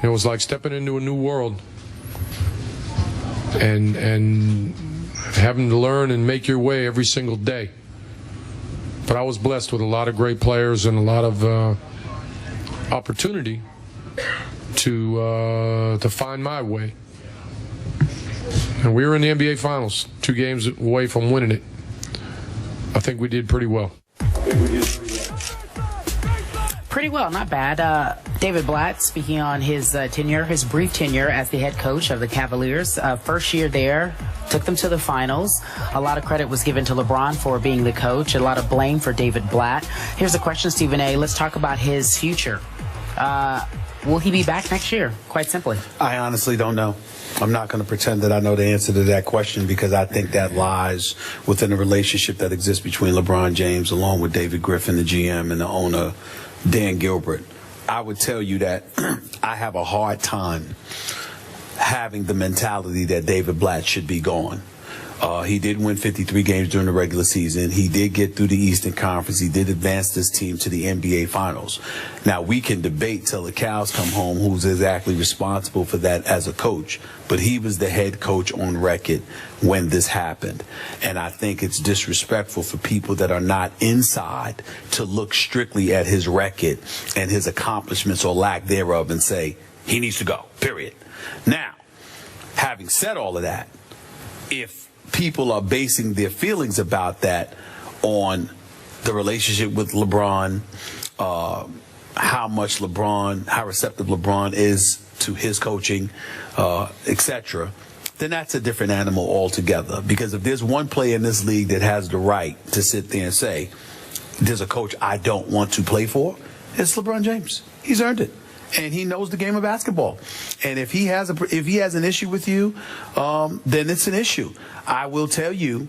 It was like stepping into a new world and having to learn and make your way every single day. But I was blessed with a lot of great players and a lot of opportunity to find my way. And we were in the NBA Finals, 2 games away from winning it. I think we did pretty well. Pretty well, not bad. David Blatt speaking on his brief tenure as the head coach of the Cavaliers. First year there, took them to the finals. A lot of credit was given to LeBron for being the coach. A lot of blame for David Blatt. Here's a question, Stephen A. Let's talk about his future. Will he be back next year? Quite simply. I honestly don't know. I'm not going to pretend that I know the answer to that question because I think that lies within the relationship that exists between LeBron James along with David Griffin, the GM, and the owner, Dan Gilbert. I would tell you that I have a hard time having the mentality that David Blatt should be gone. He did win 53 games during the regular season. He did get through the Eastern Conference. He did advance this team to the NBA Finals. Now, we can debate till the cows come home who's exactly responsible for that as a coach, but he was the head coach on record when this happened. And I think it's disrespectful for people that are not inside to look strictly at his record and his accomplishments or lack thereof and say, he needs to go, period. Now, having said all of that, if people are basing their feelings about that on the relationship with LeBron, how receptive LeBron is to his coaching, etc., then that's a different animal altogether. Because if there's one player in this league that has the right to sit there and say, there's a coach I don't want to play for, it's LeBron James. He's earned it. And he knows the game of basketball. And if he has an issue with you, then it's an issue. I will tell you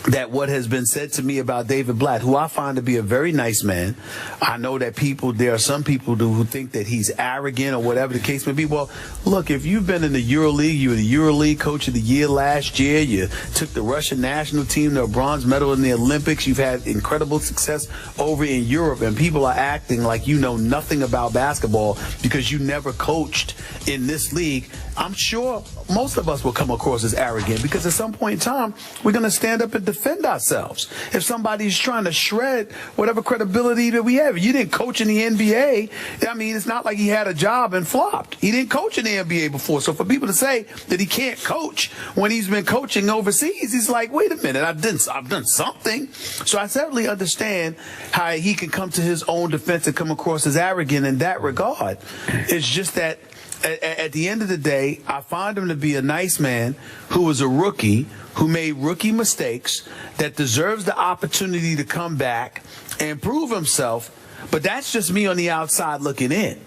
that what has been said to me about David Blatt, who I find to be a very nice man, I know that there are some people who think that he's arrogant or whatever the case may be. Well, look, if you've been in the EuroLeague, you were the EuroLeague Coach of the Year last year, you took the Russian national team to a bronze medal in the Olympics, you've had incredible success over in Europe, and people are acting like you know nothing about basketball because you never coached in this league, I'm sure most of us will come across as arrogant because at some point in time, we're going to stand up and defend ourselves. If somebody's trying to shred whatever credibility that we have, you didn't coach in the NBA. I mean, it's not like he had a job and flopped. He didn't coach in the NBA before. So for people to say that he can't coach when he's been coaching overseas, he's like, wait a minute, I've done something. So I certainly understand how he can come to his own defense and come across as arrogant in that regard. It's just that at the end of the day, I find him to be a nice man who was a rookie, who made rookie mistakes, that deserves the opportunity to come back and prove himself. But that's just me on the outside looking in.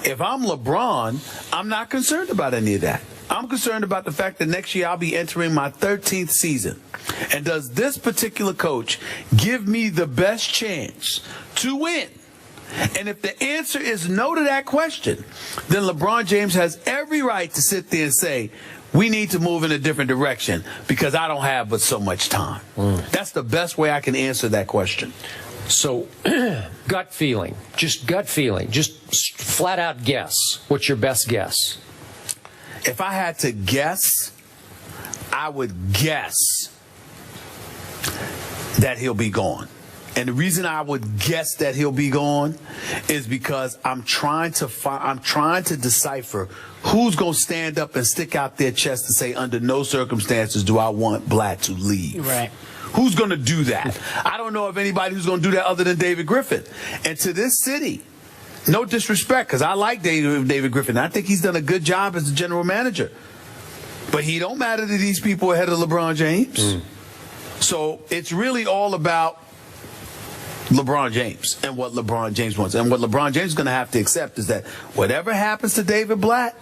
If I'm LeBron, I'm not concerned about any of that. I'm concerned about the fact that next year I'll be entering my 13th season. And does this particular coach give me the best chance to win? And if the answer is no to that question, then LeBron James has every right to sit there and say, we need to move in a different direction because I don't have but so much time. That's the best way I can answer that question. So, gut feeling, just flat out guess. What's your best guess? If I had to guess, I would guess that he'll be gone. And the reason I would guess that he'll be gone is because I'm trying to decipher who's going to stand up and stick out their chest and say, under no circumstances do I want Blatt to leave. Right. Who's going to do that? I don't know of anybody who's going to do that other than David Griffin. And to this city, no disrespect, because I like David Griffin. I think he's done a good job as the general manager. But he don't matter to these people ahead of LeBron James. So it's really all about LeBron James and what LeBron James wants. And what LeBron James is going to have to accept is that whatever happens to David Blatt,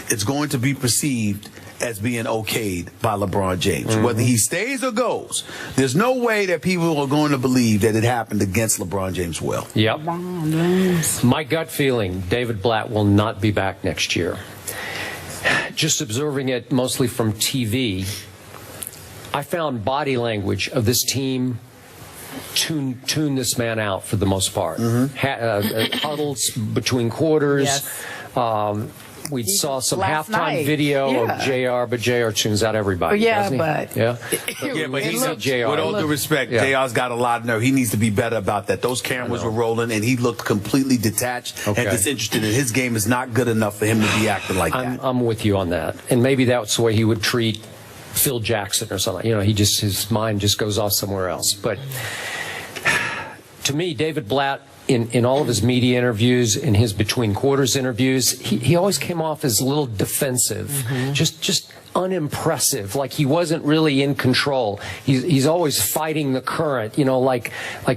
it's going to be perceived as being okayed by LeBron James. Whether he stays or goes, there's no way that people are going to believe that it happened against LeBron James' will. Yep. My gut feeling, David Blatt will not be back next year. Just observing it mostly from TV, I found body language of this team tune this man out for the most part. Huddles between quarters. Yes. we saw some last halftime night. video Yeah. of JR, but JR tunes out everybody. Yeah, doesn't he? but Yeah, but it he's looked- with all due respect, Yeah. JR's got a lot of nerve. He needs to be better about that. Those cameras were rolling, and he looked completely detached Okay. and disinterested. And his game is not good enough for him to be acting like that. I'm with you on that, and maybe that's the way he would treat Phil Jackson or something. You know, his mind just goes off somewhere else. But to me, David Blatt, in all of his media interviews, in his between quarters interviews, he always came off as a little defensive, just unimpressive, like he wasn't really in control. He's always fighting the current, you know, like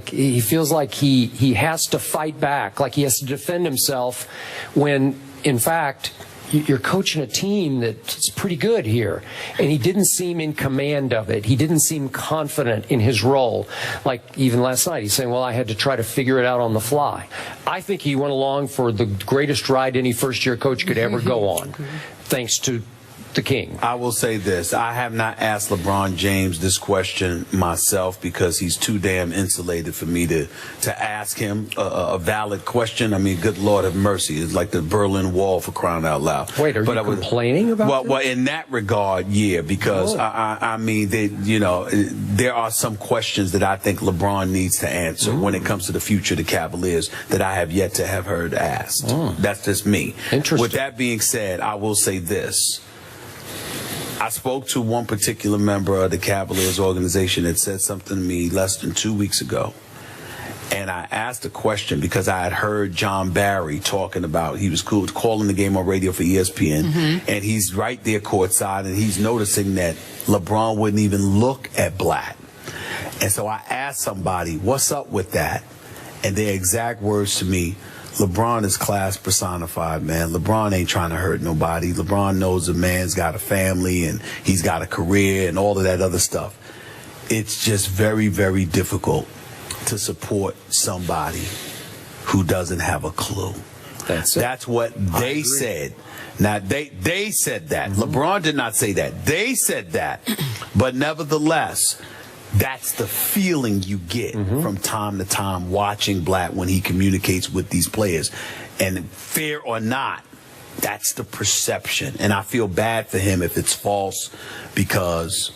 he feels like he has to fight back, like he has to defend himself, when in fact you're coaching a team that's pretty good here. And he didn't seem in command of it. He didn't seem confident in his role. Like even last night, he's saying, well, I had to try to figure it out on the fly. I think he went along for the greatest ride any first-year coach could ever go on, thanks to the king. I will say this. I have not asked LeBron James this question myself because he's too damn insulated for me to ask him a valid question. I mean, good Lord have mercy. It's like the Berlin Wall, for crying out loud. Wait, are you complaining about this? Well, in that regard, yeah, because I mean, there are some questions that I think LeBron needs to answer when it comes to the future of the Cavaliers that I have yet to have heard asked. That's just me. Interesting. With that being said, I will say this. I spoke to one particular member of the Cavaliers organization that said something to me less than 2 weeks ago. And I asked a question because I had heard John Barry talking about, he was calling the game on radio for ESPN, and he's right there courtside, and he's noticing that LeBron wouldn't even look at Blatt. And so I asked somebody, what's up with that? And their exact words to me, LeBron is class personified, man. LeBron ain't trying to hurt nobody. LeBron knows a man's got a family and he's got a career and all of that other stuff. It's just very, very difficult to support somebody who doesn't have a clue. That's what they said. Now, they said that. LeBron did not say that. They said that. But nevertheless, that's the feeling you get from time to time watching Blatt when he communicates with these players. And fair or not, that's the perception. And I feel bad for him if it's false, because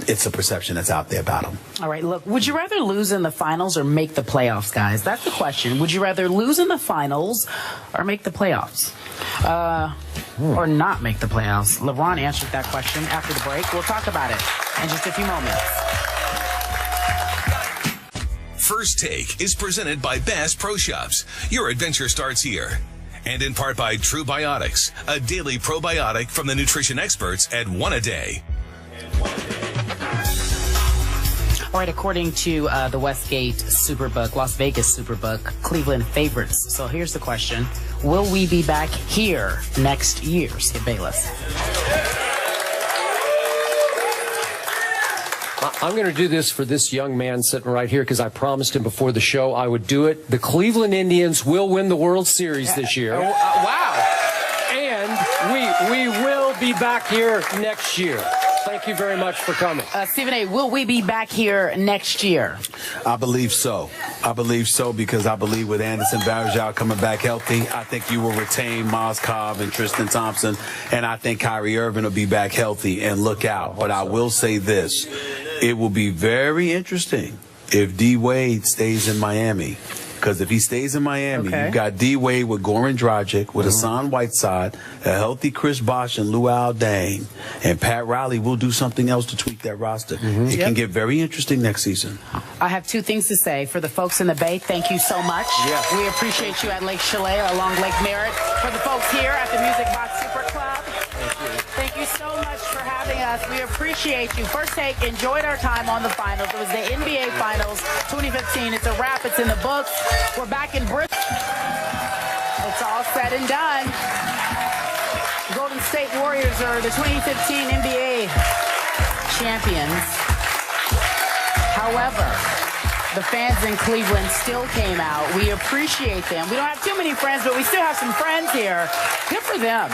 it's a perception that's out there about him. All right, look, would you rather lose in the finals or make the playoffs, guys? That's the question. Would you rather lose in the finals or make the playoffs? Or not make the playoffs? LeBron answered that question after the break. We'll talk about it in just a few moments. First Take is presented by Bass Pro Shops. Your adventure starts here. And in part by True Biotics, a daily probiotic from the nutrition experts at One A Day. All right, according to the Westgate Superbook, Las Vegas Superbook, Cleveland favorites. So here's the question. Will we be back here next year, Skip Bayless? I'm going to do this for this young man sitting right here because I promised him before the show I would do it. The Cleveland Indians will win the World Series this year. Wow. And we will be back here next year. Thank you very much for coming. Stephen A., will we be back here next year? I believe so. I believe so because I believe with Anderson Varejao coming back healthy, I think you will retain Miles Cobb and Tristan Thompson, and I think Kyrie Irving will be back healthy, and look out. But I will say this. It will be very interesting if D. Wade stays in Miami. Because if he stays in Miami, you've got D. Wade with Goran Dragic, with Hassan Whiteside, a healthy Chris Bosh and Luol Deng, and Pat Riley will do something else to tweak that roster. It can get very interesting next season. I have two things to say. For the folks in the Bay, thank you so much. Yes. We appreciate you at Lake Chalet along Lake Merritt. For the folks here at the Music Box Super Club, thank you so much for having us. We appreciate you. First Take enjoyed our time on the finals. It was the NBA Finals 2015. It's a wrap. It's in the books. We're back in Bristol. It's all said and done. Golden State Warriors are the 2015 NBA champions. However, the fans in Cleveland still came out. We appreciate them. We don't have too many friends, but we still have some friends here. Good for them.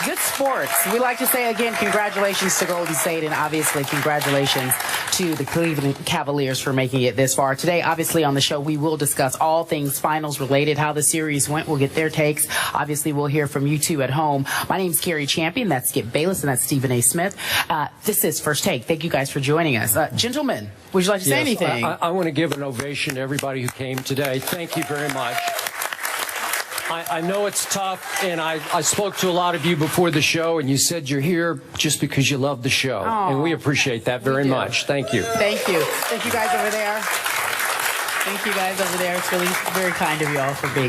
Good sports. We like to say again, congratulations to Golden State, and obviously congratulations to the Cleveland Cavaliers for making it this far. Today, obviously on the show, we will discuss all things finals related, how the series went. We'll get their takes. Obviously, we'll hear from you two at home. My name's Carrie Champion. That's Skip Bayless, and that's Stephen A. Smith. This is First Take. Thank you guys for joining us. Gentlemen, would you like to say anything? I want to give an ovation to everybody who came today. Thank you very much. I know it's tough, and I spoke to a lot of you before the show, and you said you're here just because you love the show. And we appreciate that very much. Thank you. Thank you. Thank you guys over there. Thank you guys over there. It's really very kind of you all for being